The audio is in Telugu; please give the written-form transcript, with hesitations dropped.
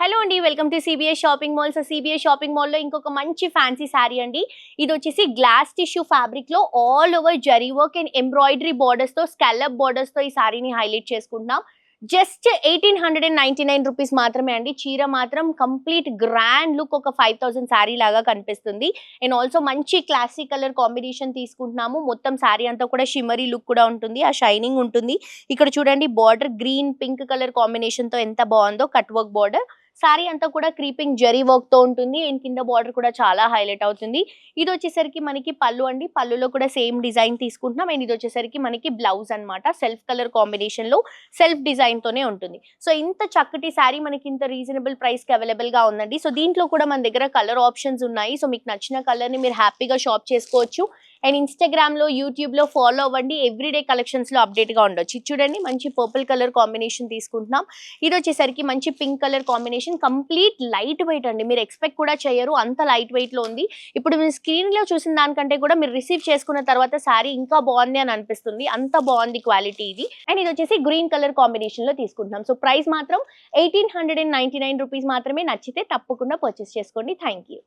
హలో అండి, welcome to CBI shopping mall. So CBI shopping mall లో ఇంకొక మంచి ఫ్యాన్సీ శారీ అండి. ఇది వచ్చేసి గ్లాస్ టిష్యూ ఫ్యాబ్రిక్ లో all over zari work and embroidery borders తో స్కాలప్ బోర్డర్స్ తో ఈ శారీని హైలైట్ చేసుకుంటున్నాం. జస్ట్ 1899 రూపీస్ మాత్రమే అండి. చీర మాత్రం కంప్లీట్ గ్రాండ్ లుక్, ఒక 5000 శారీ లాగా కనిపిస్తుంది. అండ్ ఆల్సో మంచి క్లాసిక్ కలర్ కాంబినేషన్ తీసుకుంటున్నాము. మొత్తం శారీ అంతా కూడా షిమరీ లుక్ కూడా ఉంటుంది, ఆ షైనింగ్ ఉంటుంది. ఇక్కడ చూడండి, border green pink colour combination తో ఎంత బాగుందో, కట్ వర్క్ బార్డర్. శారీ అంతా కూడా క్రీపింగ్ జరీ వర్క్ తో ఉంటుంది అండ్ కింద బార్డర్ కూడా చాలా హైలైట్ అవుతుంది. ఇది వచ్చేసరికి మనకి పళ్ళు అండి. పళ్ళులో కూడా సేమ్ డిజైన్ తీసుకుంటున్నాం. అండ్ ఇది వచ్చేసరికి మనకి బ్లౌజ్ అన్నమాట. సెల్ఫ్ కలర్ కాంబినేషన్ లో సెల్ఫ్ డిజైన్ తోనే ఉంటుంది. సో ఇంత చక్కటి శారీ మనకి ఇంత రీజనబుల్ ప్రైస్ కి అవైలబుల్ గా ఉందండి. సో దీంట్లో కూడా మన దగ్గర కలర్ ఆప్షన్స్ ఉన్నాయి. సో మీకు నచ్చిన కలర్ ని మీరు హ్యాపీగా షాప్ చేసుకోవచ్చు. అండ్ ఇన్స్టాగ్రామ్ లో, యూట్యూబ్ లో ఫాలో అవ్వండి. ఎవ్రీడే కలెక్షన్స్ లో అప్డేట్ గా ఉండొచ్చు. ఇది చూడండి, మంచి పర్పుల్ కలర్ కాంబినేషన్ తీసుకుంటున్నాం. ఇది వచ్చేసరికి మంచి pink colour combination, complete light weight అండి. మీరు ఎక్స్పెక్ట్ కూడా చేయరు, అంత లైట్ వెయిట్ లో ఉంది. ఇప్పుడు మీరు స్క్రీన్ లో చూసిన దానికంటే కూడా మీరు రిసీవ్ చేసుకున్న తర్వాత శారీ ఇంకా బాగుంది అని అనిపిస్తుంది, అంత బాగుంది క్వాలిటీ ఇది. అండ్ ఇది వచ్చేసి గ్రీన్ కలర్ కాంబినేషన్ లో తీసుకుంటున్నాం. సో ప్రైస్ మాత్రం 1899 రూపీస్ మాత్రమే. నచ్చితే తప్పకుండా పర్చేస్ చేసుకోండి. Thank you.